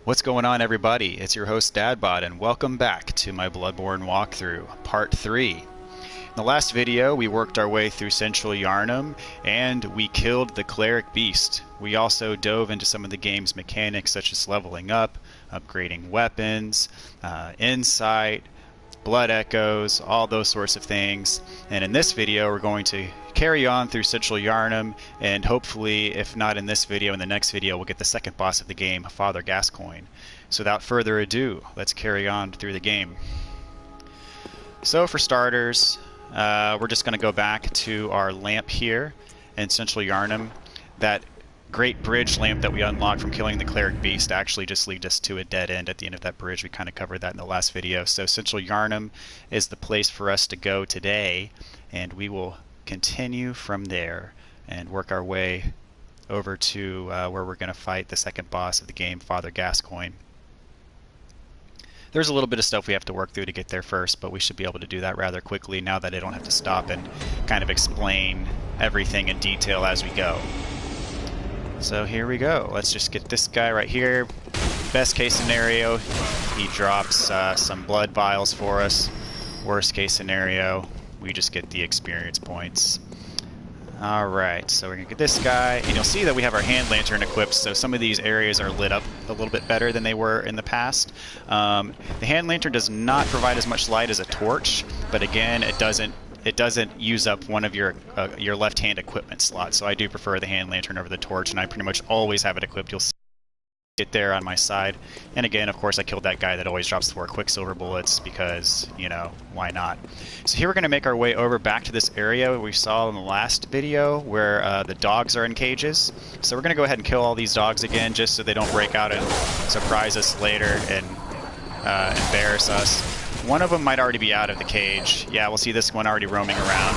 What's going on, everybody? It's your host Dadbot, and welcome back to my Bloodborne walkthrough, part 3. In the last video, we worked our way through Central Yharnam, and we killed the cleric beast. We also dove into some of the game's mechanics, such as leveling up, upgrading weapons, insight, blood echoes, all those sorts of things. And in this video, we're going to carry on through Central Yharnam, and hopefully, if not in this video, in the next video, we'll get the second boss of the game, Father Gascoigne. So without further ado, let's carry on through the game. So for starters, we're just going to go back to our lamp here in Central Yharnam. That great bridge lamp that we unlocked from killing the cleric beast actually just leads us to a dead end at the end of that bridge. We kind of covered that in the last video. So Central Yharnam is the place for us to go today, and we will continue from there and work our way over to where we're going to fight the second boss of the game, Father Gascoigne. There's a little bit of stuff we have to work through to get there first, but we should be able to do that rather quickly now that I don't have to stop and kind of explain everything in detail as we go. So here we go. Let's just get this guy right here. Best case scenario, he drops some blood vials for us. Worst case scenario, we just get the experience points. Alright, so we're going to get this guy, and you'll see that we have our hand lantern equipped, so some of these areas are lit up a little bit better than they were in the past. The hand lantern does not provide as much light as a torch, but again, it doesn't use up one of your left-hand equipment slots, so I do prefer the hand lantern over the torch, and I pretty much always have it equipped. You'll see it there on my side. And again, of course, I killed that guy that always drops 4 quicksilver bullets because, you know, why not? So here we're going to make our way over back to this area we saw in the last video where the dogs are in cages. So we're going to go ahead and kill all these dogs again just so they don't break out and surprise us later and embarrass us. One of them might already be out of the cage. Yeah, we'll see this one already roaming around.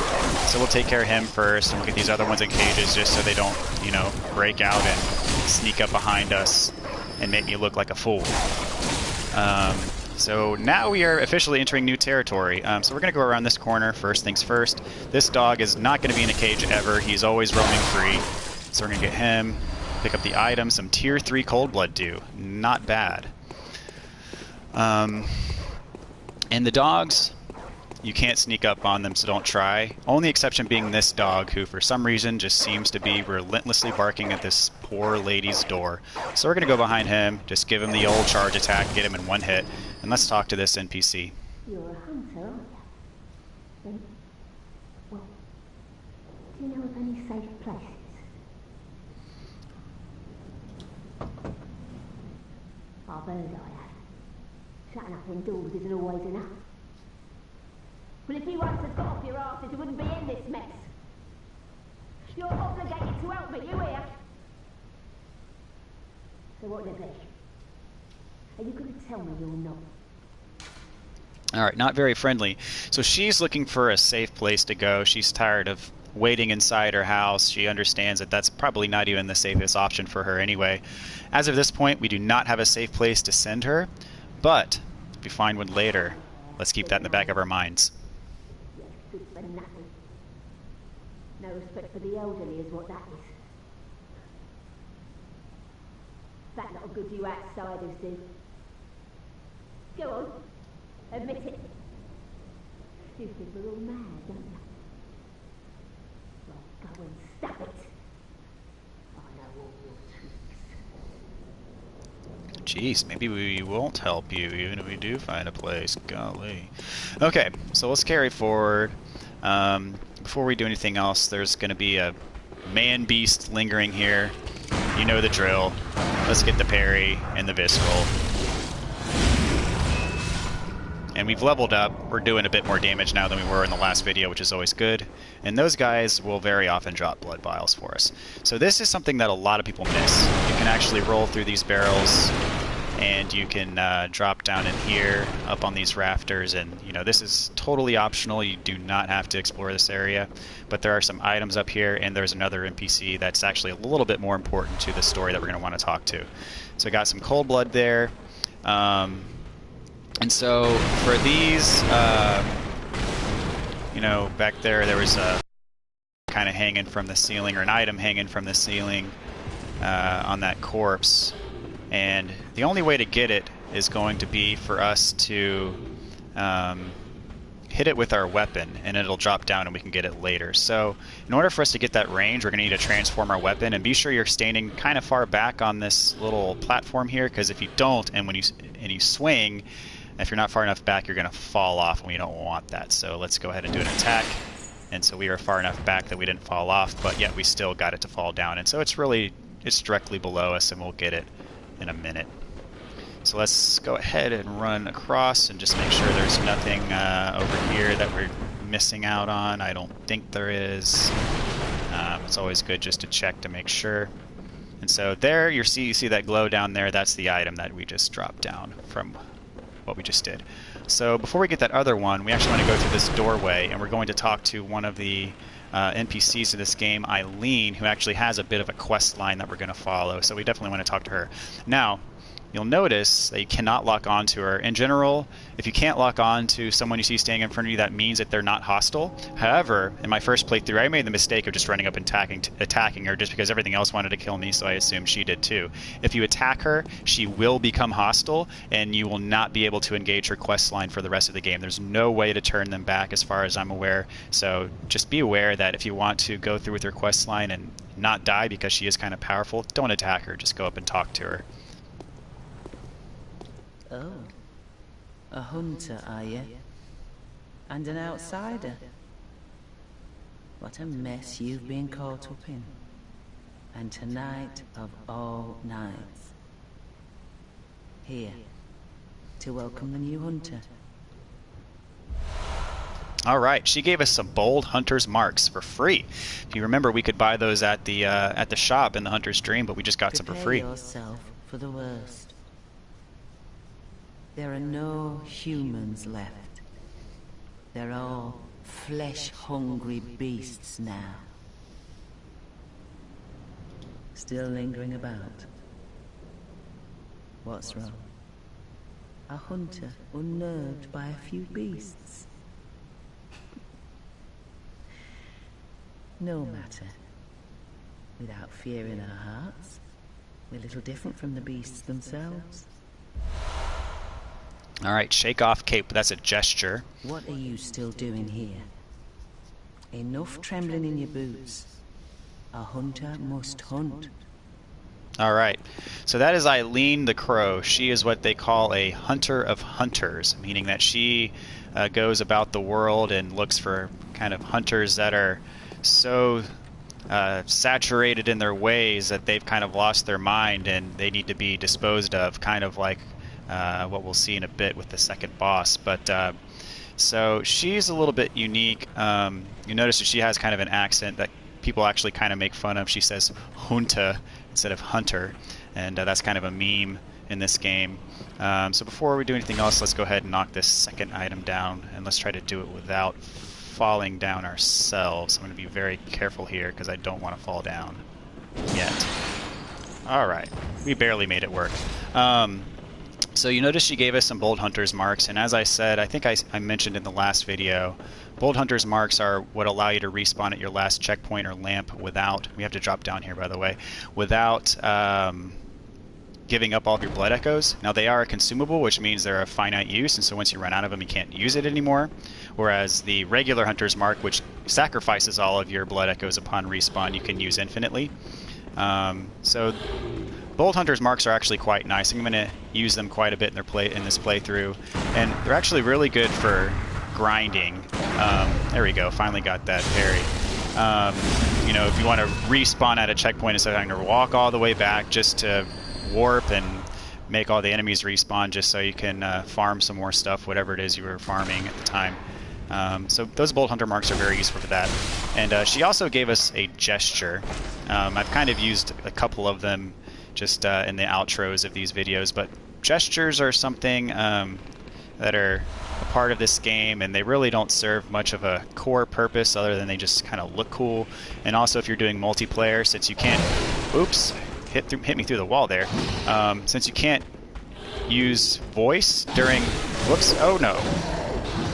So we'll take care of him first, and we'll get these other ones in cages just so they don't, you know, break out and sneak up behind us and make me look like a fool. So now we are officially entering new territory. So we're going to go around this corner first things first. This dog is not going to be in a cage ever. He's always roaming free. So we're going to get him, pick up the item, some tier 3 cold blood dew. Not bad. And the dogs, you can't sneak up on them, so don't try. Only exception being this dog, who for some reason just seems to be relentlessly barking at this poor lady's door. So we're going to go behind him, just give him the old charge attack, get him in one hit, and let's talk to this NPC. You're a hunter, aren't you? Then, well, do you know of any safe places? I've heard I have. Shutting up indoors isn't always enough. Well, if you once had got off your arses, you wouldn't be in this mess. You're obligated to help me, you hear? So what will it be? Are you going to tell me you're not? Alright, not very friendly. So she's looking for a safe place to go. She's tired of waiting inside her house. She understands that that's probably not even the safest option for her anyway. As of this point, we do not have a safe place to send her, but if we find one later, let's keep that in the back of our minds. Yes, good for nothing. No respect for the elderly is what that is. That lot of good you outsiders do. Go on, admit it. You think we're all mad, don't you? Well, go and stab it. I know all your tricks. Jeez, maybe we won't help you even if we do find a place. Golly. Okay, so let's carry forward. Before we do anything else, there's going to be a man-beast lingering here. You know the drill. Let's get the parry and the visceral. And we've leveled up. We're doing a bit more damage now than we were in the last video, which is always good. And those guys will very often drop blood vials for us. So this is something that a lot of people miss. You can actually roll through these barrels, and you can drop down in here, up on these rafters, and you know, this is totally optional. You do not have to explore this area. But there are some items up here, and there's another NPC that's actually a little bit more important to the story that we're going to want to talk to. So I got some cold blood there. And so for these, you know, back there was a kind of hanging from the ceiling, or an item hanging from the ceiling on that corpse. And the only way to get it is going to be for us to hit it with our weapon, and it'll drop down and we can get it later. So in order for us to get that range, we're going to need to transform our weapon, and be sure you're standing kind of far back on this little platform here, because if you don't, and when you swing, if you're not far enough back, you're going to fall off, and we don't want that. So let's go ahead and do an attack. And so we are far enough back that we didn't fall off, but yet we still got it to fall down. And so it's directly below us, and we'll get it in a minute. So let's go ahead and run across and just make sure there's nothing over here that we're missing out on. I don't think there is. It's always good just to check to make sure. And so there, you see that glow down there. That's the item that we just dropped down from what we just did. So before we get that other one, we actually want to go through this doorway, and we're going to talk to one of the NPCs of this game, Eileen, who actually has a bit of a quest line that we're going to follow. So we definitely want to talk to her. Now, you'll notice that you cannot lock onto her. In general, if you can't lock on to someone you see standing in front of you, that means that they're not hostile. However, in my first playthrough, I made the mistake of just running up and attacking her just because everything else wanted to kill me, so I assumed she did too. If you attack her, she will become hostile, and you will not be able to engage her quest line for the rest of the game. There's no way to turn them back as far as I'm aware, so just be aware that if you want to go through with her quest line and not die because she is kind of powerful, don't attack her, just go up and talk to her. Oh, a hunter, are you? And an outsider? What a mess you've been caught up in. And tonight of all nights. Here, to welcome the new hunter. Alright, she gave us some bold hunter's marks for free. If you remember, we could buy those at the shop in the Hunter's Dream, but we just got some for free. Prepare yourself for the worst. There are no humans left. They're all flesh-hungry beasts now. Still lingering about. What's wrong? A hunter unnerved by a few beasts. No matter. Without fear in our hearts, we're little different from the beasts themselves. Alright, shake off cape. That's a gesture. What are you still doing here? Enough trembling in your boots. A hunter must hunt. Alright, so that is Eileen the Crow. She is what they call a hunter of hunters, meaning that she goes about the world and looks for kind of hunters that are so saturated in their ways that they've kind of lost their mind and they need to be disposed of, kind of like what we'll see in a bit with the second boss. But so she's a little bit unique. You notice that she has kind of an accent that people actually kind of make fun of. She says hunta instead of hunter, and that's kind of a meme in this game. So before we do anything else, let's go ahead and knock this second item down, and let's try to do it without falling down ourselves. I'm going to be very careful here because I don't want to fall down yet. Alright, we barely made it work. So you notice she gave us some Bold Hunter's marks, and as I said, I think I mentioned in the last video, Bold Hunter's marks are what allow you to respawn at your last checkpoint or lamp without, we have to drop down here by the way, without giving up all of your blood echoes. Now they are a consumable, which means they're a finite use, and so once you run out of them you can't use it anymore. Whereas the regular Hunter's mark, which sacrifices all of your blood echoes upon respawn, you can use infinitely. So Bold Hunter's marks are actually quite nice. I'm going to use them quite a bit in this playthrough, and they're actually really good for grinding. There we go, finally got that parry. You know, if you want to respawn at a checkpoint instead of having to walk all the way back just to warp and make all the enemies respawn just so you can farm some more stuff, whatever it is you were farming at the time. So those Bold Hunter marks are very useful for that. And she also gave us a gesture. I've kind of used a couple of them just in the outros of these videos, but gestures are something that are a part of this game, and they really don't serve much of a core purpose other than they just kind of look cool. And also if you're doing multiplayer, since you can't, oops, hit me through the wall there, since you can't use voice during, whoops, oh no,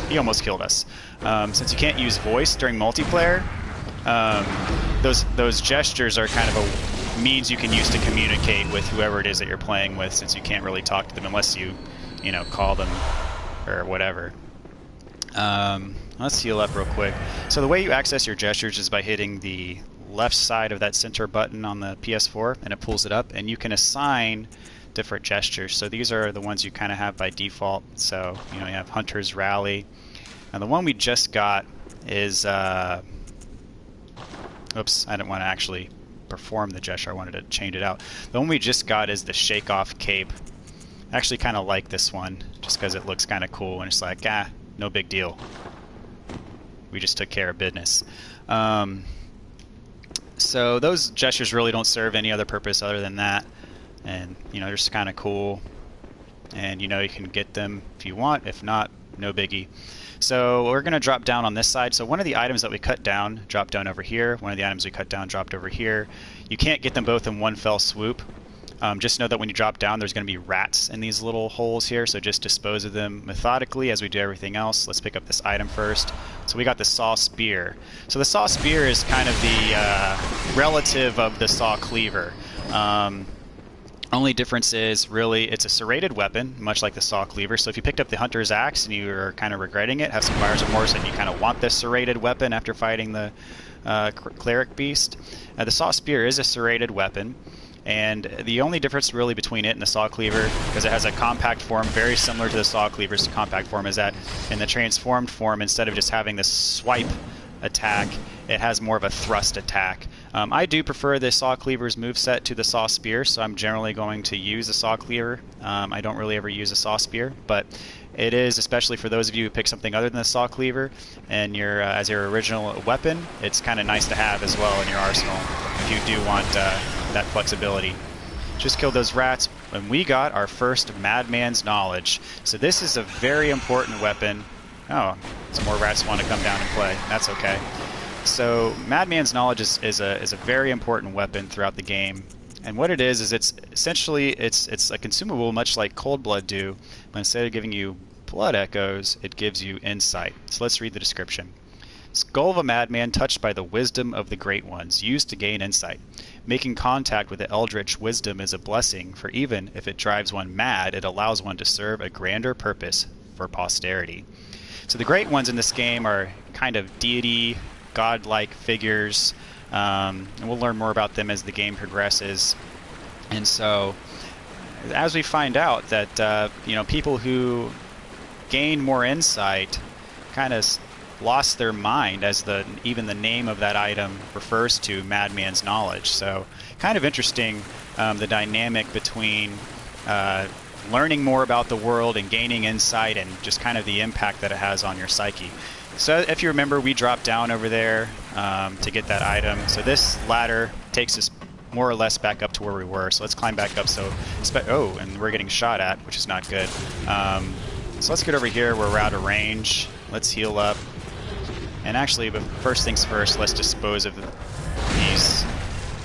he almost killed us. Since you can't use voice during multiplayer, those gestures are kind of a means you can use to communicate with whoever it is that you're playing with, since you can't really talk to them unless you know, call them or whatever. Let's heal up real quick. So the way you access your gestures is by hitting the left side of that center button on the PS4, and it pulls it up, and you can assign different gestures. So these are the ones you kind of have by default. So, you know, you have Hunter's Rally. And the one we just got is, oops, I didn't want to actually perform the gesture. I wanted to change it out. The one we just got is the Shake Off Cape. I actually kind of like this one, just because it looks kind of cool, and it's like, no big deal. We just took care of business. So those gestures really don't serve any other purpose other than that. And, you know, they're just kind of cool. And, you know, you can get them if you want. If not, no biggie. So we're going to drop down on this side. So one of the items that we cut down dropped down over here. One of the items we cut down dropped over here. You can't get them both in one fell swoop. Just know that when you drop down, there's going to be rats in these little holes here, so just dispose of them methodically as we do everything else. Let's pick up this item first. So we got the Saw Spear. So the Saw Spear is kind of the relative of the Saw Cleaver. Only difference is, really, it's a serrated weapon, much like the Saw Cleaver. So if you picked up the Hunter's Axe and you're kind of regretting it, have some buyer's remorse, and you kind of want this serrated weapon after fighting the Cleric Beast, the Saw Spear is a serrated weapon. And the only difference really between it and the Saw Cleaver, because it has a compact form very similar to the Saw Cleaver's compact form, is that in the transformed form, instead of just having this swipe attack, it has more of a thrust attack. I do prefer the Saw Cleaver's moveset to the Saw Spear, so I'm generally going to use the Saw Cleaver. I don't really ever use a Saw Spear, but it is, especially for those of you who pick something other than the Saw Cleaver and your as your original weapon, it's kind of nice to have as well in your arsenal if you do want that flexibility. Just killed those rats, and we got our first Madman's Knowledge. So this is a very important weapon. Oh, some more rats want to come down and play. That's okay. So Madman's Knowledge is a very important weapon throughout the game. And what it is it's essentially it's a consumable much like Cold Blood do, but instead of giving you blood echoes, it gives you insight. So let's read the description. Skull of a madman touched by the wisdom of the great ones, used to gain insight. Making contact with the eldritch wisdom is a blessing, for even if it drives one mad, it allows one to serve a grander purpose for posterity. So the great ones in this game are kind of deity, godlike figures, and we'll learn more about them as the game progresses. And so, as we find out that you know, people who gain more insight kind of lost their mind, as even the name of that item refers to, Madman's Knowledge. So kind of interesting, the dynamic between learning more about the world and gaining insight, and just kind of the impact that it has on your psyche. So if you remember, we dropped down over there to get that item. So this ladder takes us more or less back up to where we were. So let's climb back up. So oh, and we're getting shot at, which is not good. So let's get over here where we're out of range. Let's heal up. And actually, but first things first, let's dispose of these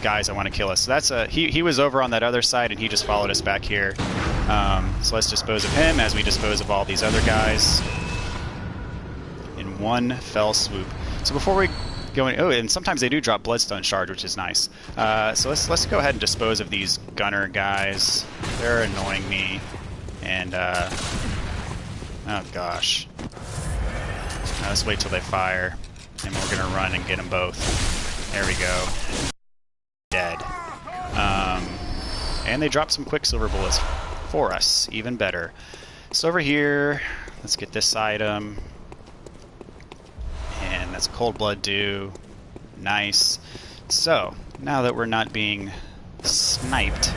guys that want to kill us. So that's he was over on that other side, and he just followed us back here. So let's dispose of him as we dispose of all these other guys in one fell swoop. So before we go in, oh, and sometimes they do drop bloodstone shards, which is nice. So let's go ahead and dispose of these gunner guys. They're annoying me, and oh gosh. Let's wait till they fire, and we're gonna run and get them both. There we go. Dead. And they dropped some Quicksilver bullets for us, even better. So over here, let's get this item. And that's Cold Blood Dew. Nice. So, now that we're not being sniped,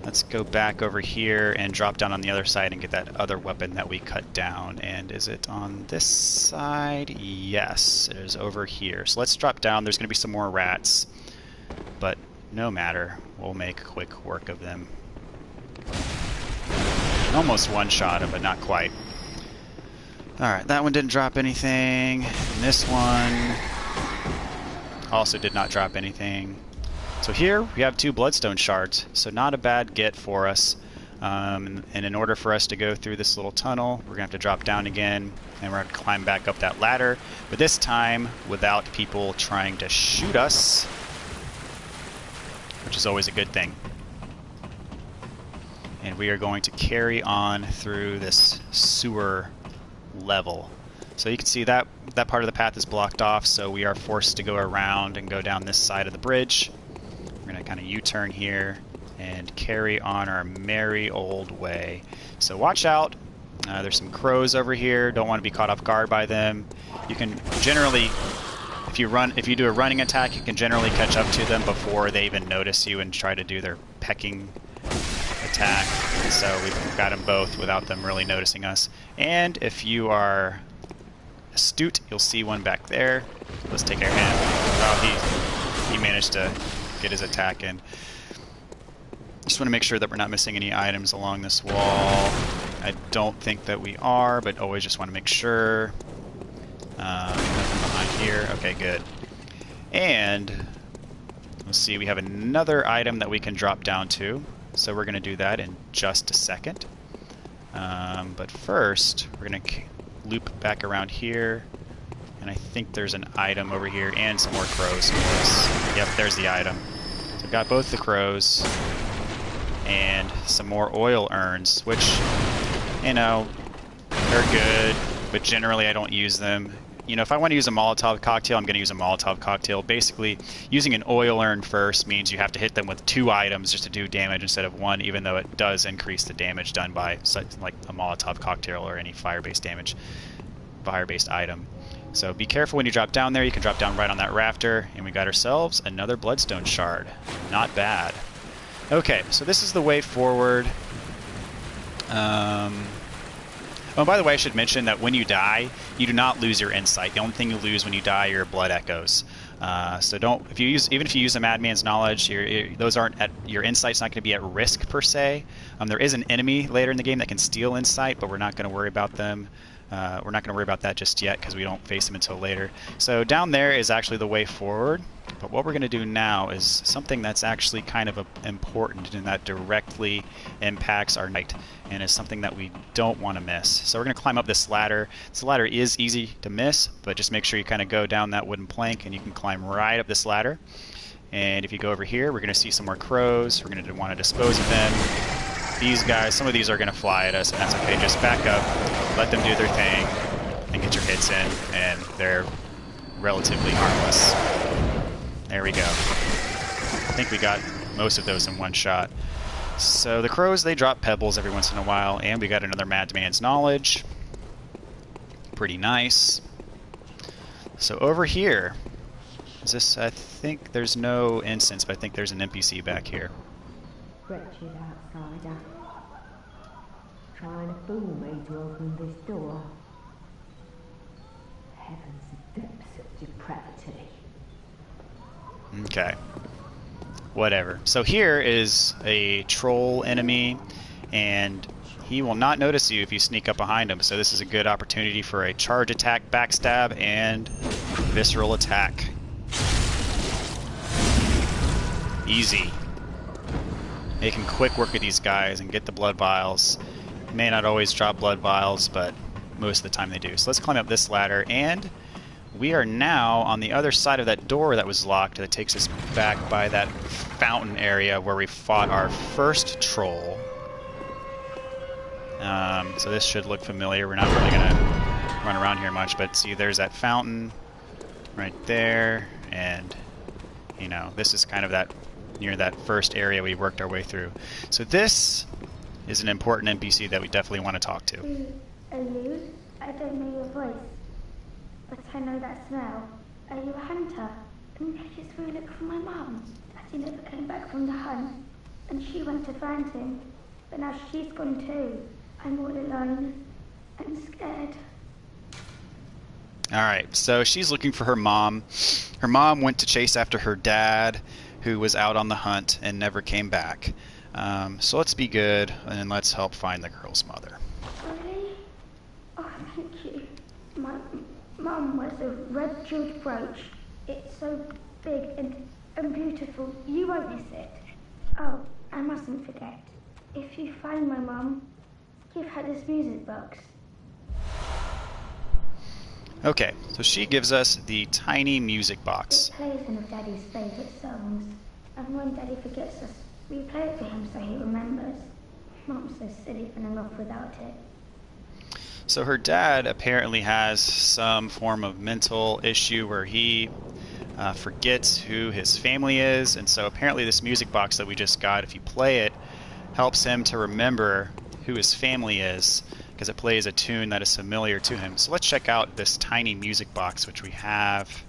let's go back over here and drop down on the other side and get that other weapon that we cut down. And is it on this side? Yes, it is over here. So let's drop down. There's going to be some more rats, but no matter. We'll make quick work of them. Almost one-shot him, but not quite. Alright, that one didn't drop anything. And this one also did not drop anything. So here we have 2 bloodstone shards, so not a bad get for us. And in order for us to go through this little tunnel, we're going to have to drop down again, and we're going to climb back up that ladder, but this time without people trying to shoot us. which is always a good thing. And we are going to carry on through this sewer level. So you can see that part of the path is blocked off, so we are forced to go around and go down this side of the bridge. We're going to kind of U-turn here and carry on our merry old way. So watch out. There's some crows over here. Don't want to be caught off guard by them. You can generally, if you do a running attack, you can generally catch up to them before they even notice you and try to do their pecking attack. So we've got them both without them really noticing us. And if you are astute, you'll see one back there. Let's take our hand. Oh, he managed to get his attack in. Just want to make sure that we're not missing any items along this wall. I don't think that we are, but always just want to make sure. Nothing behind here. Okay, good. And let's see, we have another item that we can drop down to. So we're going to do that in just a second. But first, we're going to loop back around here. And I think there's an item over here and some more crows for us. Yep, there's the item. So we've got both the crows and some more oil urns, which, you know, they're good, but generally I don't use them. You know, if I want to use a Molotov cocktail, I'm going to use a Molotov cocktail. Basically, using an oil urn first means you have to hit them with 2 items just to do damage instead of 1, even though it does increase the damage done by such like a Molotov cocktail or any fire-based item. So be careful when you drop down there. You can drop down right on that rafter, and we got ourselves another bloodstone shard. Not bad. Okay, so this is the way forward. Oh, by the way, I should mention that when you die, you do not lose your insight. The only thing you lose when you die are your blood echoes. So don't, even if you use a madman's knowledge, those aren't at, your insight's not going to be at risk per se. There is an enemy later in the game that can steal insight, but we're not going to worry about them. We're not going to worry about that just yet because we don't face them until later. So down there is actually the way forward. But what we're going to do now is something that's actually kind of important and that directly impacts our night and is something that we don't want to miss. So we're going to climb up this ladder. This ladder is easy to miss, but just make sure you kind of go down that wooden plank and you can climb right up this ladder. And if you go over here, we're going to see some more crows. We're going to want to dispose of them. These guys, some of these are going to fly at us, and that's okay. Just back up, let them do their thing, and get your hits in, and they're relatively harmless. There we go. I think we got most of those in one shot. So the crows, they drop pebbles every once in a while, and we got another madman's knowledge. Pretty nice. So over here, is this, I think there's no instance, but I think there's an NPC back here. Wretched outsider. Trying to fool me to open this door. Heavens, the depths of depravity. Okay. Whatever. So here is a troll enemy, and he will not notice you if you sneak up behind him. So this is a good opportunity for a charge attack, backstab, and visceral attack. Easy. Making quick work of these guys and get the blood vials. May not always drop blood vials, but most of the time they do. So let's climb up this ladder, and we are now on the other side of that door that was locked that takes us back by that fountain area where we fought our first troll. So this should look familiar. We're not really going to run around here much, but see, there's that fountain right there, and, you know, this is kind of that near that first area we worked our way through. So this is an important NPC that we definitely want to talk to. Who are you? I don't know your voice, but I know that smell. Are you a hunter? And I just really look for my mum. Daddy never came back from the hunt, and she went to find him, but now she's gone too. I'm all alone and scared. Alright, so she's looking for her mom. Her mom went to chase after her dad, who was out on the hunt and never came back. So let's be good, and let's help find the girl's mother. Really? Oh, thank you. My mum was a red jeweled brooch. It's so big and beautiful. You won't miss it. Oh, I mustn't forget. If you find my mum, give her this music box. Okay, so she gives us the tiny music box. It plays one of Daddy's favourite songs. And when Daddy forgets us, we play it for him so he remembers. Mum's so silly running off without it. So her dad apparently has some form of mental issue where he forgets who his family is, and so apparently this music box that we just got, if you play it, helps him to remember who his family is, because it plays a tune that is familiar to him. So let's check out this tiny music box which we have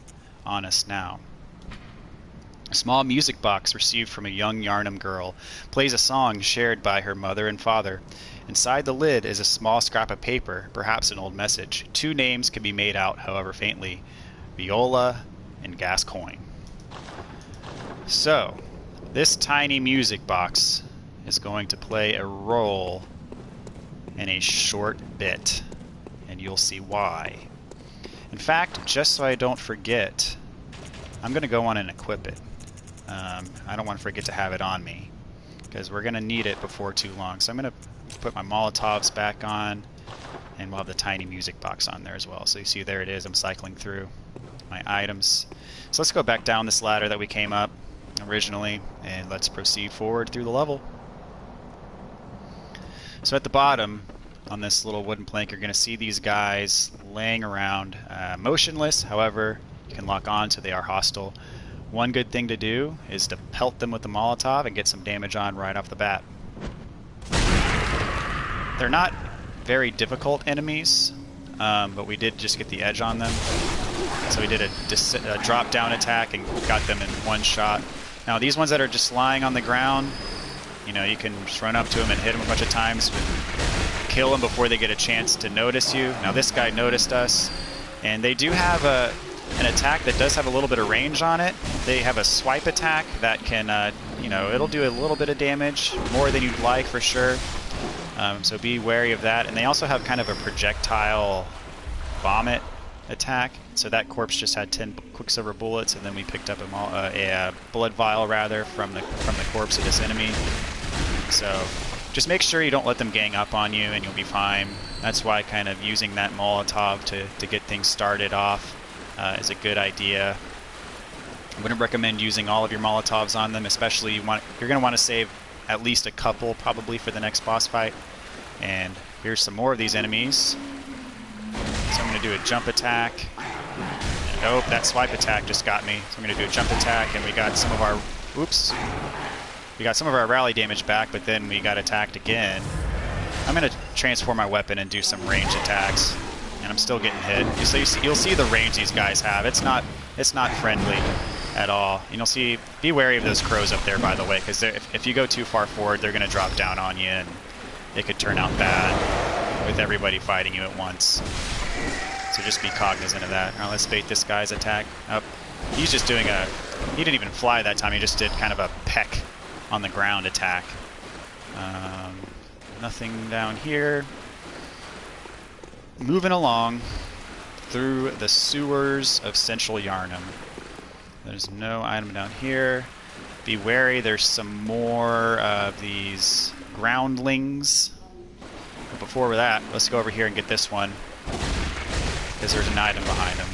on us now. A small music box received from a young Yharnam girl plays a song shared by her mother and father. Inside the lid is a small scrap of paper, perhaps an old message. Two names can be made out, however faintly: Viola and Gascoigne. So, this tiny music box is going to play a role in a short bit, and you'll see why. In fact, just so I don't forget, I'm going to go on and equip it. I don't want to forget to have it on me, because we're going to need it before too long. So I'm going to put my Molotovs back on, and we'll have the tiny music box on there as well. So you see, there it is. I'm cycling through my items. So let's go back down this ladder that we came up originally, and let's proceed forward through the level. So at the bottom on this little wooden plank, you're going to see these guys laying around motionless. However, you can lock on so they are hostile. One good thing to do is to pelt them with the Molotov and get some damage on right off the bat. They're not very difficult enemies, but we did just get the edge on them. So we did a drop-down attack and got them in one shot. Now these ones that are just lying on the ground, you know, you can just run up to them and hit them a bunch of times, but kill them before they get a chance to notice you. Now this guy noticed us, and they do have an attack that does have a little bit of range on it. They have a swipe attack that can, you know, it'll do a little bit of damage, more than you'd like for sure. So be wary of that. And they also have kind of a projectile vomit attack. So that corpse just had 10 Quicksilver bullets, and then we picked up a blood vial rather from the corpse of this enemy. So just make sure you don't let them gang up on you, and you'll be fine. That's why kind of using that Molotov to get things started off is a good idea. I wouldn't recommend using all of your Molotovs on them, especially you're going to want to save at least a couple probably for the next boss fight. And here's some more of these enemies. So I'm going to do a jump attack. And, nope, that swipe attack just got me. So I'm going to do a jump attack, and we got some of our... Oops. We got some of our rally damage back, but then we got attacked again. I'm going to transform my weapon and do some range attacks. And I'm still getting hit. So you'll see the range these guys have. It's not friendly at all. And you'll see, be wary of those crows up there, by the way, because if you go too far forward, they're going to drop down on you, and it could turn out bad with everybody fighting you at once. So just be cognizant of that. All right, let's bait this guy's attack. Oh, he's just doing he didn't even fly that time. He just did kind of a peck on the ground attack. Nothing down here. Moving along through the sewers of Central Yharnam. There's no item down here. Be wary, there's some more of these groundlings. But before that, let's go over here and get this one, because there's an item behind him.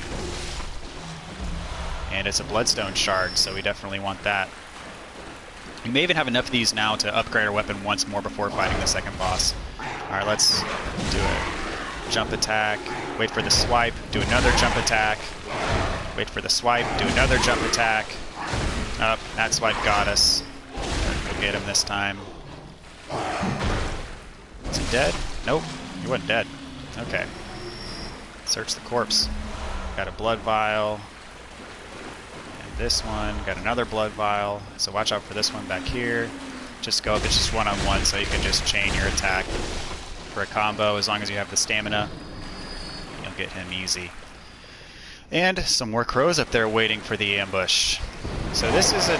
And it's a bloodstone shard, so we definitely want that. We may even have enough of these now to upgrade our weapon once more before fighting the second boss. Alright, let's do it. Jump attack, wait for the swipe, do another jump attack, wait for the swipe, do another jump attack. Oh, that swipe got us. We'll get him this time. Is he dead? Nope, he wasn't dead. Okay. Search the corpse. Got a blood vial. And this one, got another blood vial. So watch out for this one back here. Just go up, it's just one-on-one, so you can just chain your attack for a combo. As long as you have the stamina, you'll get him easy. And some more crows up there waiting for the ambush. So this is a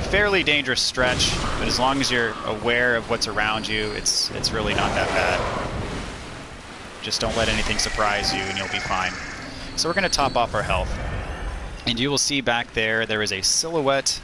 fairly dangerous stretch, but as long as you're aware of what's around you, it's really not that bad. Just don't let anything surprise you and you'll be fine. So we're going to top off our health. And you will see back there, there is a silhouette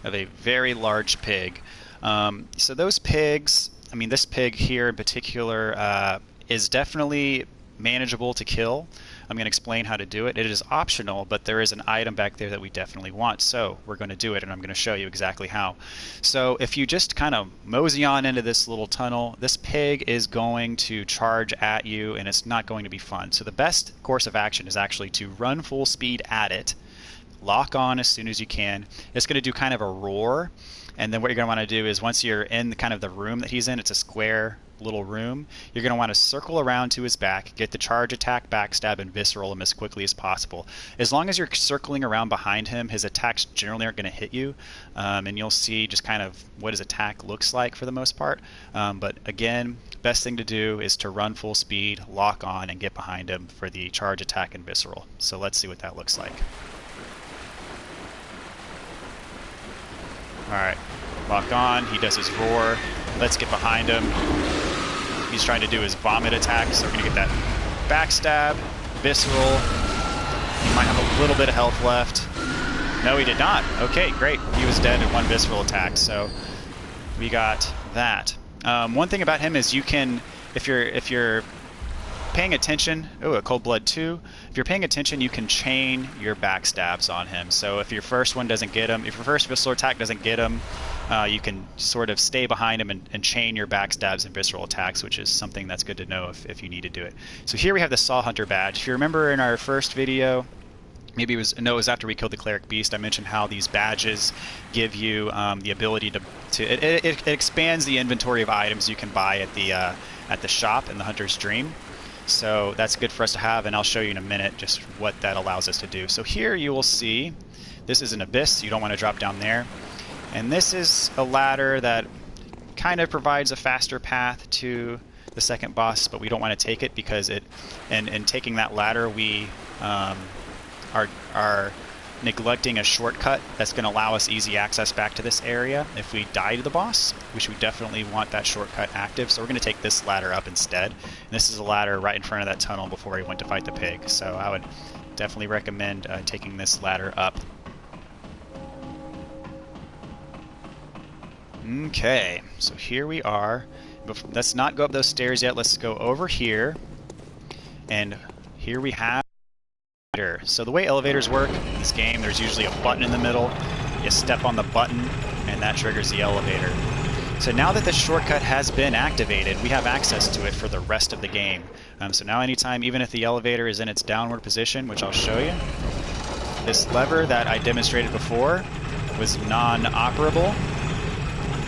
of a very large pig. So those pigs, I mean this pig here in particular, is definitely manageable to kill. I'm going to explain how to do it. It is optional, but there is an item back there that we definitely want, so we're going to do it, and I'm going to show you exactly how. So if you just kind of mosey on into this little tunnel, this pig is going to charge at you, and it's not going to be fun. So the best course of action is actually to run full speed at it, lock on as soon as you can. It's going to do kind of a roar, and then what you're going to want to do is once you're in kind of the room that he's in, it's a square little room, you're going to want to circle around to his back, get the charge attack, backstab, and visceral him as quickly as possible. As long as you're circling around behind him, his attacks generally aren't going to hit you, and you'll see just kind of what his attack looks like for the most part. But again, best thing to do is to run full speed, lock on, and get behind him for the charge attack and visceral. So let's see what that looks like. Alright, lock on, he does his roar, let's get behind him. He's trying to do his vomit attack, so we're going to get that backstab, visceral. He might have a little bit of health left. No, he did not. Okay, great. He was dead in one visceral attack, so we got that. One thing about him is you can, if you're paying attention, oh, a cold blood 2. If you're paying attention, you can chain your backstabs on him. So if your first one doesn't get him, if your first visceral attack doesn't get him, you can sort of stay behind him and chain your backstabs and visceral attacks, which is something that's good to know if you need to do it. So here we have the Saw Hunter badge. If you remember in our first video, maybe it was, no, it was after we killed the Cleric Beast, I mentioned how these badges give you the ability it expands the inventory of items you can buy at the shop in the Hunter's Dream. So that's good for us to have, and I'll show you in a minute just what that allows us to do. So here you will see, this is an abyss, you don't want to drop down there. And this is a ladder that kind of provides a faster path to the second boss, but we don't want to take it because in taking that ladder we are neglecting a shortcut that's going to allow us easy access back to this area. If we die to the boss, we should definitely want that shortcut active, so we're going to take this ladder up instead. And this is a ladder right in front of that tunnel before we went to fight the pig, so I would definitely recommend taking this ladder up. Okay, so here we are. Let's not go up those stairs yet, let's go over here, and here we have. So the way elevators work in this game, there's usually a button in the middle. You step on the button and that triggers the elevator. So now that the shortcut has been activated, we have access to it for the rest of the game. So now anytime, even if the elevator is in its downward position, which I'll show you, this lever that I demonstrated before was non-operable.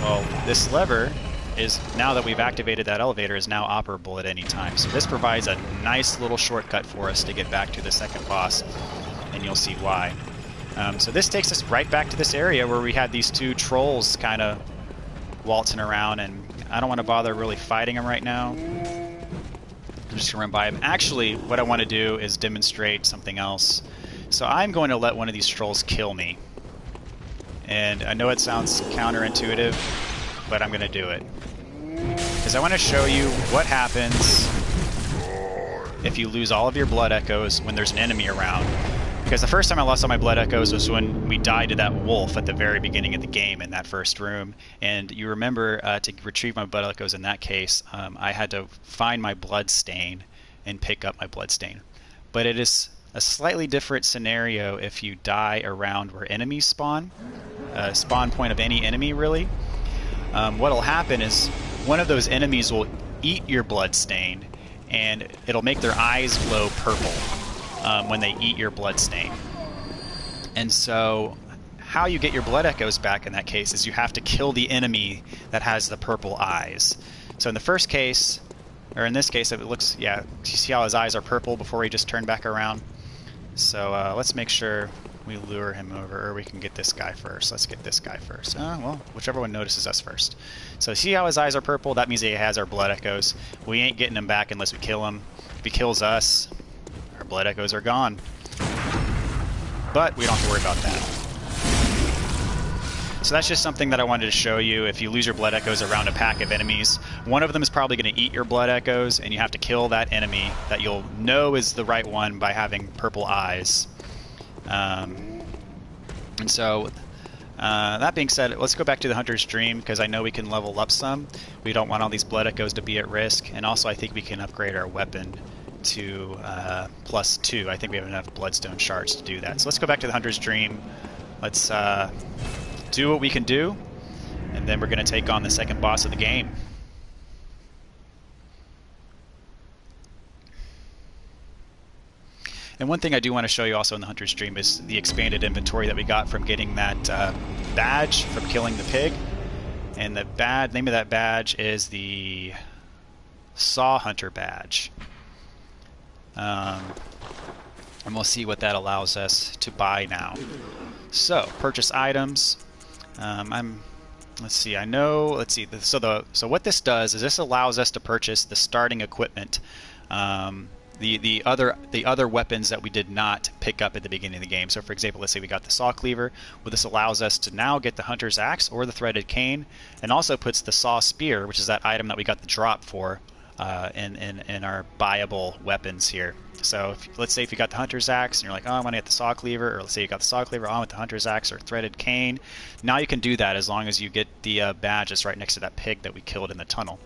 Well, this lever is, now that we've activated that elevator, is now operable at any time. So this provides a nice little shortcut for us to get back to the second boss, and you'll see why. So this takes us right back to this area where we had these two trolls kind of waltzing around, and I don't want to bother really fighting them right now. I'm just going to run by them. Actually, what I want to do is demonstrate something else. So I'm going to let one of these trolls kill me. And I know it sounds counterintuitive, but I'm going to do it. Because I want to show you what happens if you lose all of your blood echoes when there's an enemy around. Because the first time I lost all my blood echoes was when we died to that wolf at the very beginning of the game in that first room. And you remember to retrieve my blood echoes in that case, I had to find my blood stain and pick up my blood stain. But it is a slightly different scenario if you die around where enemies spawn. Spawn point of any enemy, really. What'll happen is one of those enemies will eat your blood stain, and it'll make their eyes glow purple when they eat your blood stain. And so how you get your blood echoes back in that case is you have to kill the enemy that has the purple eyes. So in the first case, or in this case, it looks, yeah, you see how his eyes are purple before he just turned back around? So let's make sure we lure him over, or we can get this guy first. Let's get this guy first. Well, whichever one notices us first. So see how his eyes are purple? That means he has our blood echoes. We ain't getting him back unless we kill him. If he kills us, our blood echoes are gone. But we don't have to worry about that. So that's just something that I wanted to show you. If you lose your blood echoes around a pack of enemies, one of them is probably going to eat your blood echoes, and you have to kill that enemy that you'll know is the right one by having purple eyes. And so, that being said, let's go back to the Hunter's Dream, because I know we can level up some. We don't want all these blood echoes to be at risk, and also I think we can upgrade our weapon to +2. I think we have enough bloodstone shards to do that. So let's go back to the Hunter's Dream. Let's do what we can do, and then we're going to take on the second boss of the game. And one thing I do want to show you also in the Hunter's Dream is the expanded inventory that we got from getting that badge from killing the pig. And the name of that badge is the Saw Hunter badge. And we'll see what that allows us to buy now. So, purchase items. Let's see. So what this does is this allows us to purchase the starting equipment. The other weapons that we did not pick up at the beginning of the game. So for example, let's say we got the saw cleaver. Well, this allows us to now get the hunter's axe or the threaded cane, and also puts the saw spear, which is that item that we got the drop for, in our buyable weapons here. So let's say if you got the hunter's axe and you're like, oh, I want to get the saw cleaver, or let's say you got the saw cleaver, I want the hunter's axe or threaded cane. Now you can do that as long as you get the badge that's right next to that pig that we killed in the tunnel.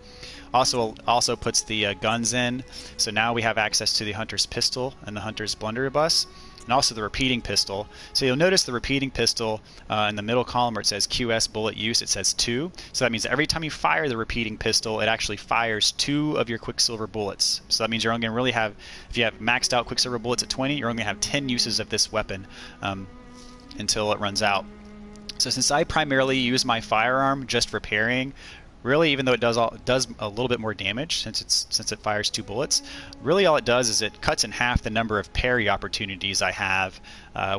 Also puts the guns in, so now we have access to the hunter's pistol and the hunter's blunderbuss, and also the repeating pistol. So you'll notice the repeating pistol in the middle column where it says QS bullet use, it says 2. So that means that every time you fire the repeating pistol, it actually fires 2 of your Quicksilver bullets. So that means you're only going to really have, if you have maxed out Quicksilver bullets at 20, you're only going to have 10 uses of this weapon until it runs out. So since I primarily use my firearm just for parrying, really, even though it does a little bit more damage since it fires 2 bullets, really all it does is it cuts in half the number of parry opportunities I have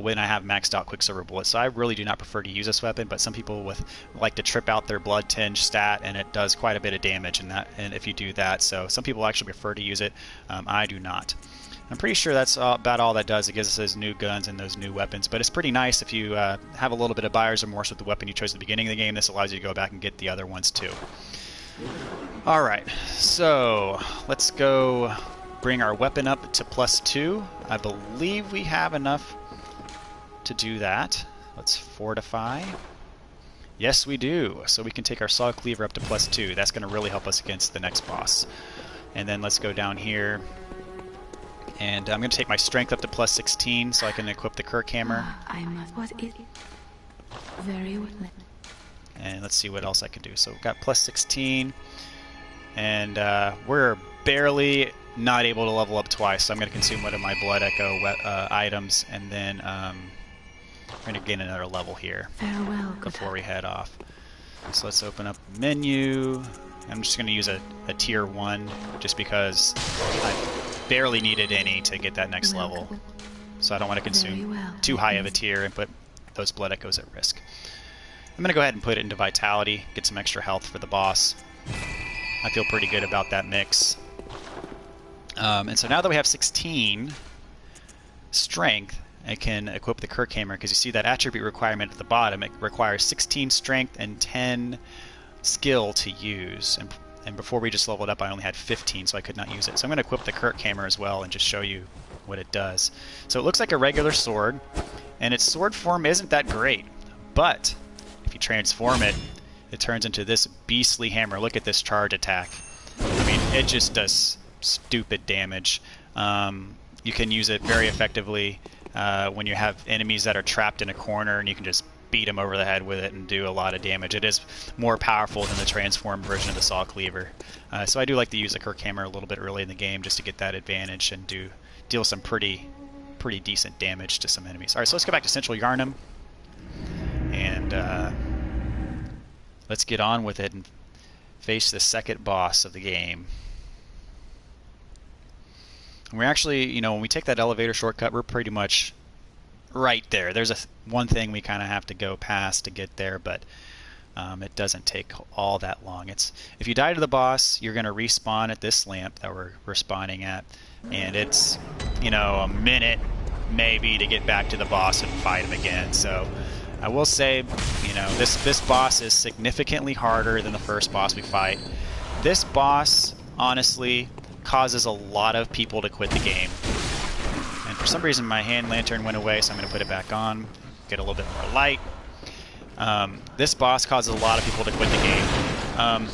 when I have maxed out Quicksilver bullets. So I really do not prefer to use this weapon, but some people like to trip out their blood tinge stat, and it does quite a bit of damage and if you do that. So some people actually prefer to use it. I do not. I'm pretty sure that's about all that does. It gives us those new guns and those new weapons, but it's pretty nice if you have a little bit of buyer's remorse with the weapon you chose at the beginning of the game. This allows you to go back and get the other ones too. Alright, so let's go bring our weapon up to +2. I believe we have enough to do that. Let's fortify. Yes, we do. So we can take our saw cleaver up to +2. That's going to really help us against the next boss. And then let's go down here. And I'm going to take my strength up to +16 so I can equip the Kirk hammer. Very well. And let's see what else I can do. So we've got +16, and we're barely not able to level up twice. So I'm going to consume one of my Blood Echo items, and then we're going to gain another level here before we head off. So let's open up menu. I'm just going to use a tier 1 just because I barely needed any to get that next level. So I don't want to consume too high of a tier and put those Blood Echoes at risk. I'm going to go ahead and put it into Vitality, get some extra health for the boss. I feel pretty good about that mix. And so now that we have 16 strength, I can equip the Kirk hammer, because you see that attribute requirement at the bottom. It requires 16 strength and 10 skill to use. And before we just leveled up, I only had 15, so I could not use it. So I'm going to equip the Kirk hammer as well and just show you what it does. So it looks like a regular sword, and its sword form isn't that great. But if you transform it, it turns into this beastly hammer. Look at this charge attack. I mean, it just does stupid damage. You can use it very effectively when you have enemies that are trapped in a corner, and you can just beat them over the head with it and do a lot of damage. It is more powerful than the transformed version of the saw cleaver. So I do like to use the Kirk hammer a little bit early in the game just to get that advantage and deal some pretty decent damage to some enemies. Alright, so let's go back to Central Yharnam, and let's get on with it and face the second boss of the game. And we're actually, when we take that elevator shortcut, we're pretty much right there. There's one thing we kind of have to go past to get there, but it doesn't take all that long. If you die to the boss, you're going to respawn at this lamp that we're spawning at, and it's a minute maybe to get back to the boss and fight him again. So I will say, this boss is significantly harder than the first boss we fight. This boss honestly causes a lot of people to quit the game. And for some reason my hand lantern went away, so I'm going to put it back on, get a little bit more light. This boss causes a lot of people to quit the game.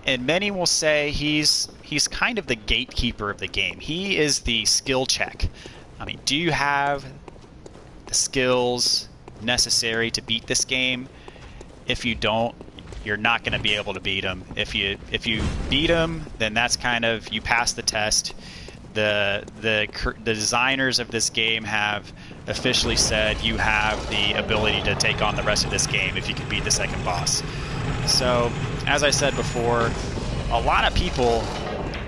and many will say he's kind of the gatekeeper of the game. He is the skill check. I mean, do you have the skills necessary to beat this game? If you don't, you're not going to be able to beat him. If you beat him, then that's kind of, you pass the test. The designers of this game have officially said you have the ability to take on the rest of this game if you can beat the second boss. So, as I said before, a lot of people,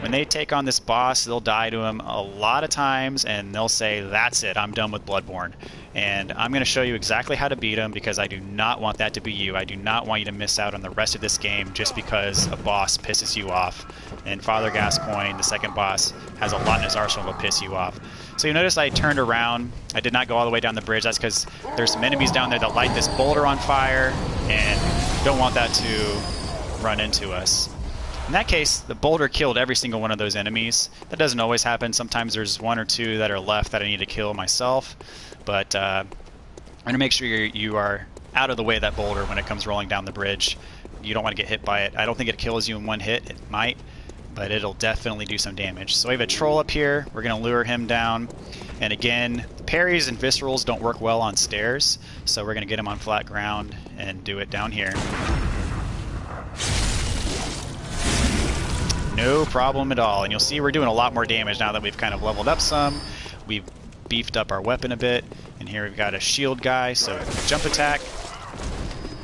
when they take on this boss, they'll die to him a lot of times, and they'll say, that's it, I'm done with Bloodborne. And I'm going to show you exactly how to beat him, because I do not want that to be you. I do not want you to miss out on the rest of this game just because a boss pisses you off. And Father Gascoigne, the second boss, has a lot in his arsenal to piss you off. So you notice I turned around. I did not go all the way down the bridge. That's because there's some enemies down there that light this boulder on fire and don't want that to run into us. In that case, the boulder killed every single one of those enemies. That doesn't always happen. Sometimes there's one or two that are left that I need to kill myself. But I'm going to make sure you are out of the way of that boulder when it comes rolling down the bridge. You don't want to get hit by it. I don't think it kills you in one hit. It might, but it'll definitely do some damage. So we have a troll up here. We're going to lure him down. And again, parries and viscerals don't work well on stairs, so we're going to get him on flat ground and do it down here. No problem at all. And you'll see we're doing a lot more damage now that we've kind of leveled up some. We've beefed up our weapon a bit. And here we've got a shield guy, so jump attack.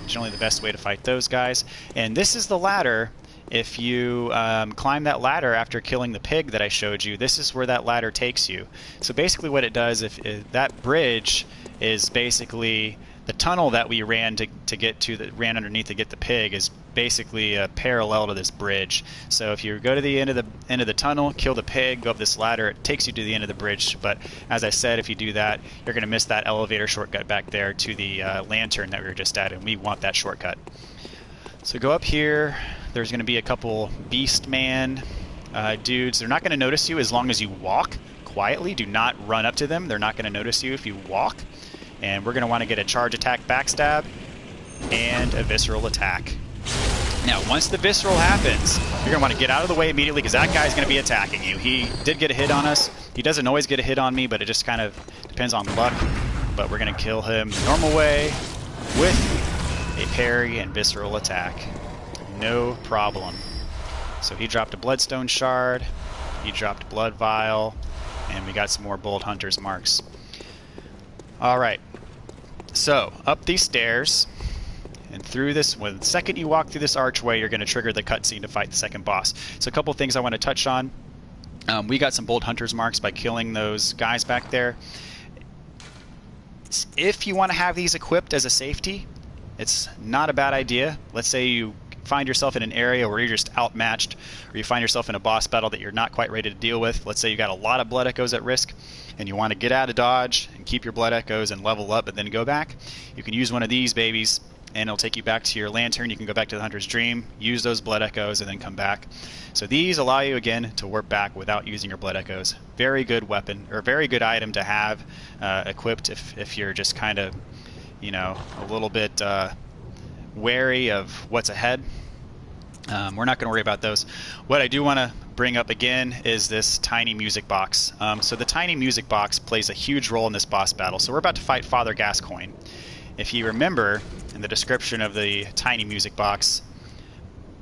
Generally the best way to fight those guys. And this is the ladder. If you climb that ladder after killing the pig that I showed you, this is where that ladder takes you. So basically what it does, if that bridge is basically the tunnel that we ran ran underneath to get the pig, is basically parallel to this bridge. So if you go to the end of the tunnel, kill the pig, go up this ladder, it takes you to the end of the bridge. But as I said, if you do that, you're going to miss that elevator shortcut back there to the lantern that we were just at, and we want that shortcut. So go up here. There's going to be a couple beast man dudes. They're not going to notice you as long as you walk quietly. Do not run up to them. They're not going to notice you if you walk. And we're going to want to get a charge attack backstab and a visceral attack. Now, once the visceral happens, you're going to want to get out of the way immediately, because that guy's going to be attacking you. He did get a hit on us. He doesn't always get a hit on me, but it just kind of depends on luck. But we're going to kill him the normal way with a parry and visceral attack. No problem. So he dropped a bloodstone shard, he dropped a blood vial, and we got some more bold hunter's marks. Alright, so up these stairs, and through this, the second you walk through this archway, you're going to trigger the cutscene to fight the second boss. So a couple things I want to touch on. We got some bold hunter's marks by killing those guys back there. If you want to have these equipped as a safety, it's not a bad idea. Let's say you find yourself in an area where you're just outmatched, or you find yourself in a boss battle that you're not quite ready to deal with. Let's say you got a lot of blood echoes at risk, and you want to get out of dodge and keep your blood echoes and level up and then go back. You can use one of these babies, and it'll take you back to your lantern. You can go back to the Hunter's Dream, use those blood echoes, and then come back. So these allow you, again, to warp back without using your blood echoes. Very good weapon, or very good item to have equipped if you're just kind of, you know, a little bit wary of what's ahead. We're not going to worry about those. What I do want to bring up again is this tiny music box. So the tiny music box plays a huge role in this boss battle. So we're about to fight Father Gascoigne. If you remember, in the description of the tiny music box,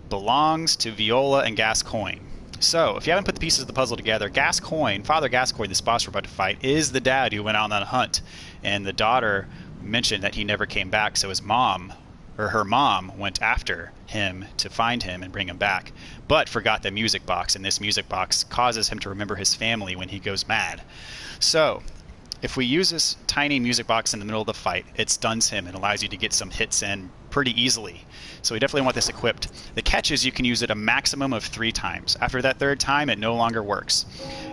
belongs to Viola and Gascoigne. So if you haven't put the pieces of the puzzle together, Gascoigne, Father Gascoigne, this boss we're about to fight, is the dad who went out on a hunt. And the daughter mentioned that he never came back, so his mom, or her mom, went after him to find him and bring him back, but forgot the music box, and this music box causes him to remember his family when he goes mad. So if we use this tiny music box in the middle of the fight, it stuns him and allows you to get some hits in pretty easily. So we definitely want this equipped. The catch is you can use it a maximum of 3 times. After that 3rd time, it no longer works.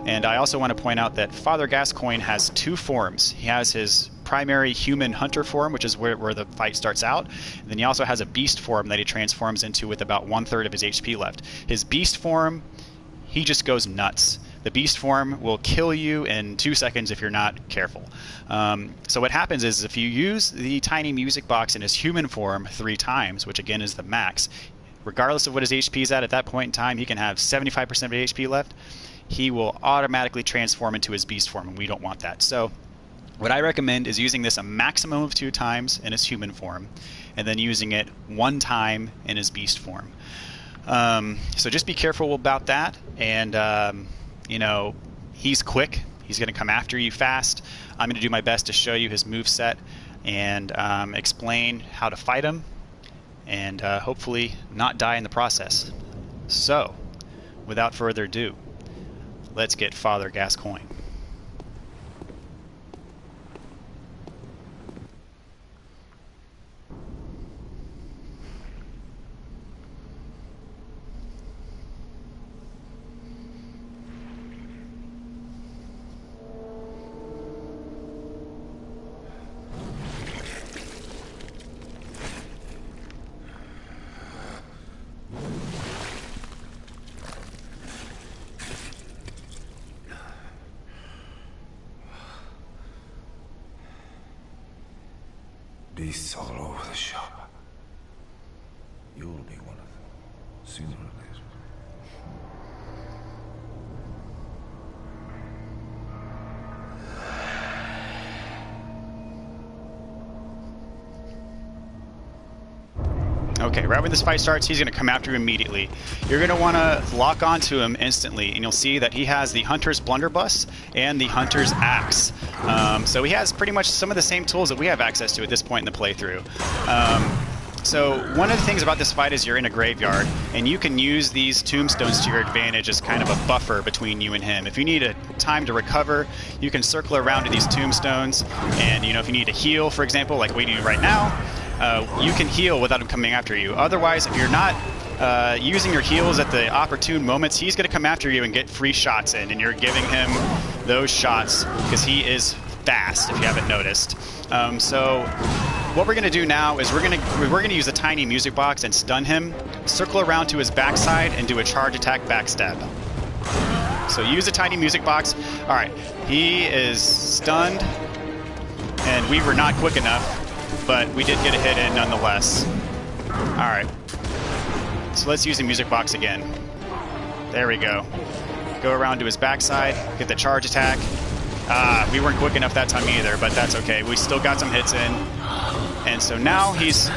And I also want to point out that Father Gascoigne has 2 forms. He has his primary human hunter form, which is where the fight starts out. And then he also has a beast form that he transforms into with about 1/3 of his HP left. His beast form, he just goes nuts. The beast form will kill you in 2 seconds if you're not careful. So what happens is if you use the tiny music box in his human form 3 times, which again is the max, regardless of what his HP is at that point in time, he can have 75% of HP left. He will automatically transform into his beast form, and we don't want that. So what I recommend is using this a maximum of 2 times in his human form, and then using it 1 time in his beast form. So just be careful about that. And you know, he's quick. He's going to come after you fast. I'm going to do my best to show you his moveset and explain how to fight him, and hopefully not die in the process. So, without further ado, let's get Father Gascoigne. Beasts all over the shop. You'll be one of them, sooner or later. Okay, right when this fight starts, he's going to come after you immediately. You're going to want to lock onto him instantly, and you'll see that he has the Hunter's Blunderbuss and the Hunter's Axe. So he has pretty much some of the same tools that we have access to at this point in the playthrough. So one of the things about this fight is you're in a graveyard, and you can use these tombstones to your advantage as kind of a buffer between you and him. If you need a time to recover, you can circle around to these tombstones, and you know, if you need to heal, for example, like we do right now, you can heal without him coming after you. Otherwise, if you're not using your heals at the opportune moments, he's going to come after you and get free shots in, and you're giving him those shots because he is fast, if you haven't noticed. So what we're going to do now is we're going to use a tiny music box and stun him, circle around to his backside, and do a charge attack backstab. So use a tiny music box. All right, he is stunned, and we were not quick enough, but we did get a hit in nonetheless. All right, so let's use the music box again. There we go. Go around to his backside, get the charge attack. We weren't quick enough that time either, but that's okay. We still got some hits in. And so now he's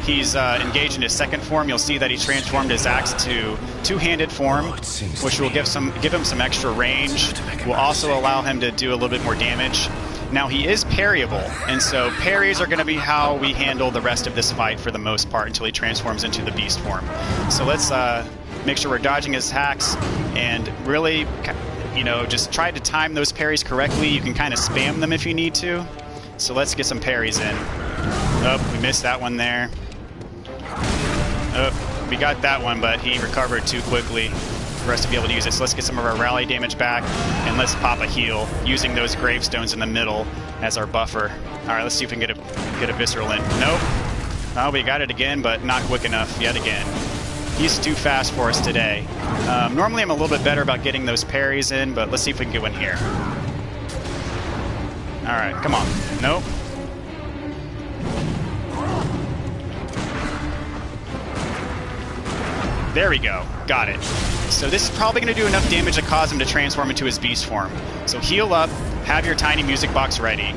engaged in his second form. You'll see that he transformed his axe to two-handed form, which will give him some extra range. Will also allow him to do a little bit more damage. Now he is parryable, and so parries are going to be how we handle the rest of this fight for the most part until he transforms into the beast form. So let's make sure we're dodging his hacks and really, you know, just try to time those parries correctly. You can kind of spam them if you need to. So let's get some parries in. Oh, we missed that one there. Oh, we got that one, but he recovered too quickly for us to be able to use it. So let's get some of our rally damage back, and let's pop a heal using those gravestones in the middle as our buffer. All right, let's see if we can get a visceral in. Nope. Oh, we got it again, but not quick enough yet again. He's too fast for us today. Normally I'm a little bit better about getting those parries in, but let's see if we can get one here. All right, come on. Nope. There we go. Got it. So this is probably going to do enough damage to cause him to transform into his beast form. So heal up, have your tiny music box ready.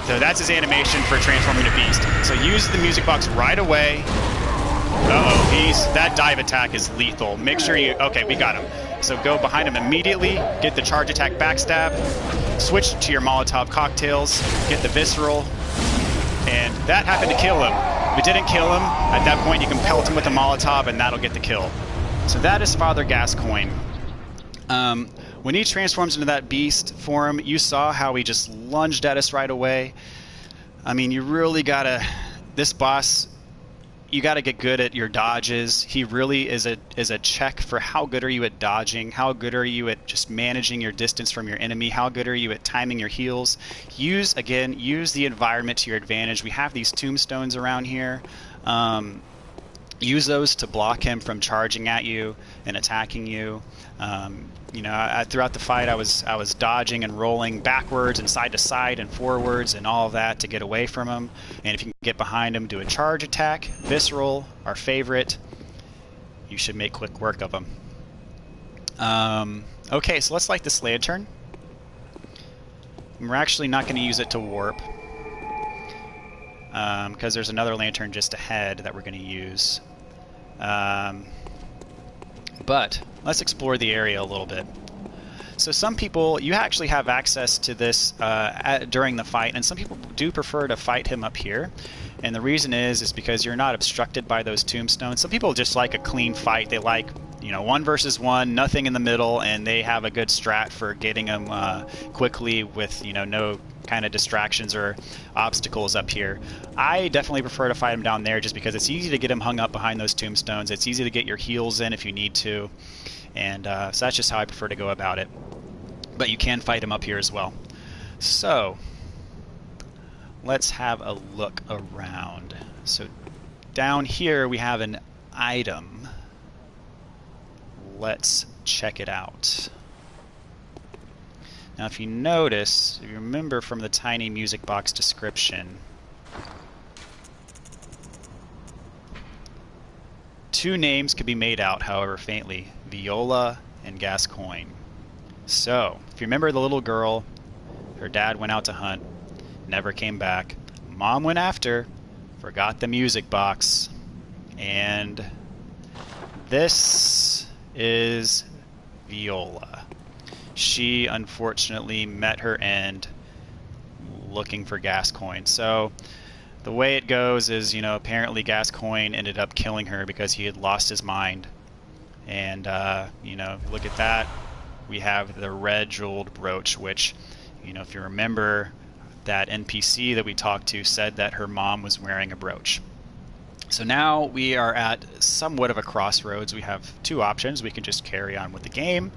So that's his animation for transforming to beast. So use the music box right away. Uh-oh, that dive attack is lethal. Make sure you... Okay, we got him. So go behind him immediately, get the charge attack backstab, switch to your Molotov cocktails, get the visceral, and that happened to kill him. If it didn't kill him, at that point you can pelt him with a Molotov and that'll get the kill. So that is Father Gascoigne. When he transforms into that beast form, you saw how he just lunged at us right away. I mean, you really gotta... This boss... You got to get good at your dodges. He really is a check for how good are you at dodging, how good are you at just managing your distance from your enemy, how good are you at timing your heals. Use the environment to your advantage. We have these tombstones around here. Use those to block him from charging at you and attacking you. You know, throughout the fight, I was dodging and rolling backwards and side to side and forwards and all of that to get away from him. And if you can get behind him, do a charge attack, visceral, our favorite, you should make quick work of them. Okay, so let's light this lantern. We're actually not going to use it to warp, because there's another lantern just ahead that we're going to use. But let's explore the area a little bit. So some people, you actually have access to this during the fight, and some people do prefer to fight him up here. And the reason is because you're not obstructed by those tombstones. Some people just like a clean fight. They like, you know, 1 versus 1, nothing in the middle, and they have a good strat for getting them quickly with, you know, no kind of distractions or obstacles up here. I definitely prefer to fight him down there just because it's easy to get him hung up behind those tombstones. It's easy to get your heals in if you need to. And so that's just how I prefer to go about it. But you can fight him up here as well. So let's have a look around. So down here we have an item. Let's check it out. Now if you notice, if you remember from the tiny music box description, 2 names could be made out, however faintly, Viola and Gascoigne. So, if you remember the little girl, her dad went out to hunt, never came back. Mom went after, forgot the music box, and this is Viola. She unfortunately met her end looking for Gascoigne. So the way it goes is, you know, apparently Gascoigne ended up killing her because he had lost his mind. And, you know, look at that. We have the red jeweled brooch, which, you know, if you remember, that NPC that we talked to said that her mom was wearing a brooch. So now we are at somewhat of a crossroads. We have 2 options. We can just carry on with the game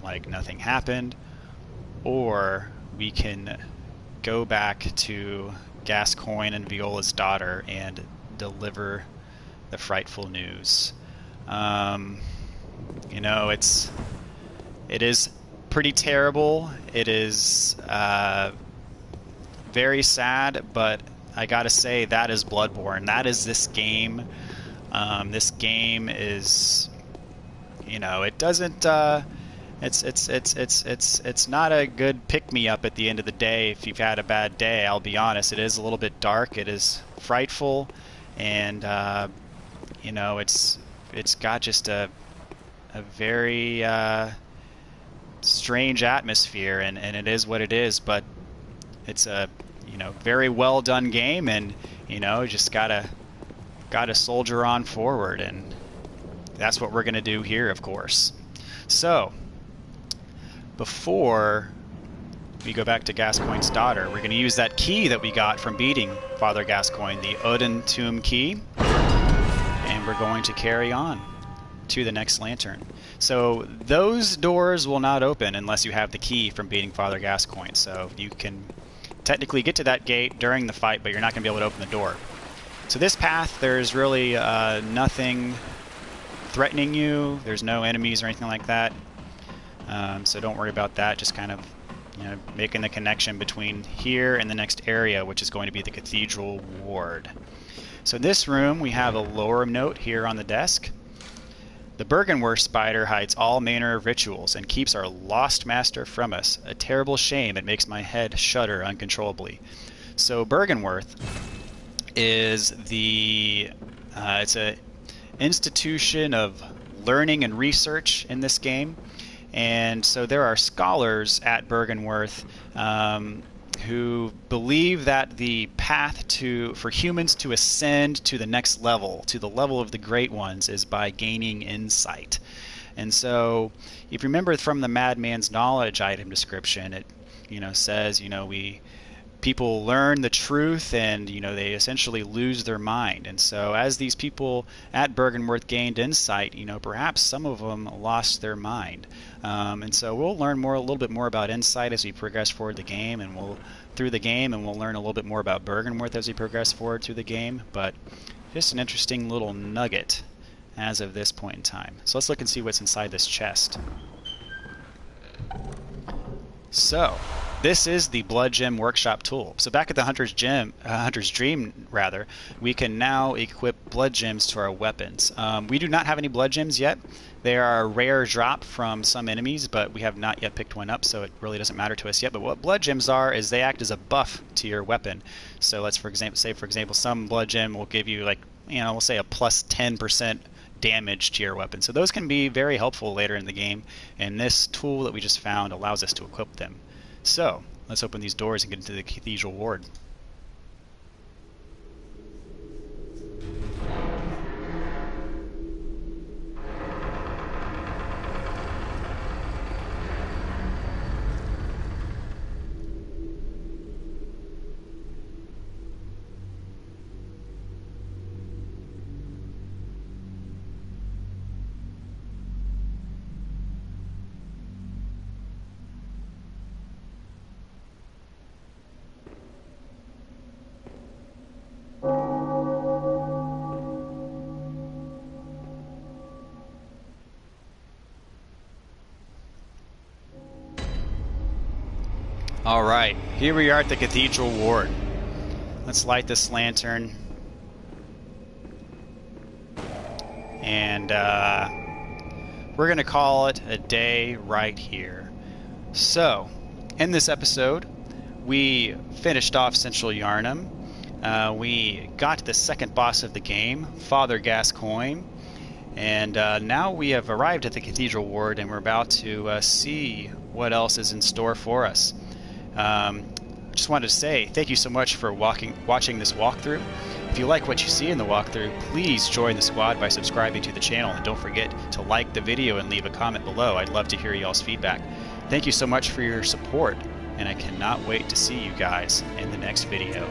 like nothing happened, or we can go back to Gascoigne and Viola's daughter and deliver the frightful news. You know, it is pretty terrible. It is very sad, but I gotta say that is Bloodborne. That is this game. This game is, you know, it doesn't. It's not a good pick-me-up at the end of the day if you've had a bad day. I'll be honest. It is a little bit dark. It is frightful, and you know, it's got just a very strange atmosphere, and it is what it is. But it's a, you know, very well done game, and you know, just gotta soldier on forward, and that's what we're gonna do here, of course. So before we go back to Gascoigne's daughter, we're going to use that key that we got from beating Father Gascoigne, the Odin Tomb key, and we're going to carry on to the next lantern. So those doors will not open unless you have the key from beating Father Gascoigne. So you can technically get to that gate during the fight, but you're not going to be able to open the door. So this path, there's really nothing threatening you. There's no enemies or anything like that. So don't worry about that. Just kind of, you know, making the connection between here and the next area, which is going to be the Cathedral Ward. So in this room, we have a lore note here on the desk. The Bergenworth spider hides all manner of rituals and keeps our lost master from us. A terrible shame. It makes my head shudder uncontrollably. So Bergenworth is the it's a institution of learning and research in this game. And so there are scholars at Bergenworth who believe that the path for humans to ascend to the next level, to the level of the Great Ones, is by gaining insight. And so if you remember from the Madman's Knowledge item description, it, you know, says, you know, people learn the truth, and you know, they essentially lose their mind. And so as these people at Bergenworth gained insight, you know, perhaps some of them lost their mind. And so we'll learn a little bit more about insight as we progress forward through the game, and we'll learn a little bit more about Bergenworth as we progress forward through the game. But just an interesting little nugget as of this point in time. So let's look and see what's inside this chest. So This is the Blood Gem Workshop tool. So back at the Hunter's Dream, rather, we can now equip blood gems to our weapons. We do not have any blood gems yet. They are a rare drop from some enemies, but we have not yet picked one up, so it really doesn't matter to us yet. But what blood gems are is they act as a buff to your weapon. So let's, for example, some blood gem will give you, like, we'll say a plus 10% damage to your weapon. So those can be very helpful later in the game, and this tool that we just found allows us to equip them. So let's open these doors and get into the Cathedral Ward. Alright, here we are at the Cathedral Ward. Let's light this lantern. And we're going to call it a day right here. So, in this episode, we finished off Central Yharnam. We got to the second boss of the game, Father Gascoigne. And now we have arrived at the Cathedral Ward, and we're about to see what else is in store for us. Just wanted to say thank you so much for watching this walkthrough. If you like what you see in the walkthrough, please join the squad by subscribing to the channel, and don't forget to like the video and leave a comment below. I'd love to hear y'all's feedback. Thank you so much for your support, and I cannot wait to see you guys in the next video.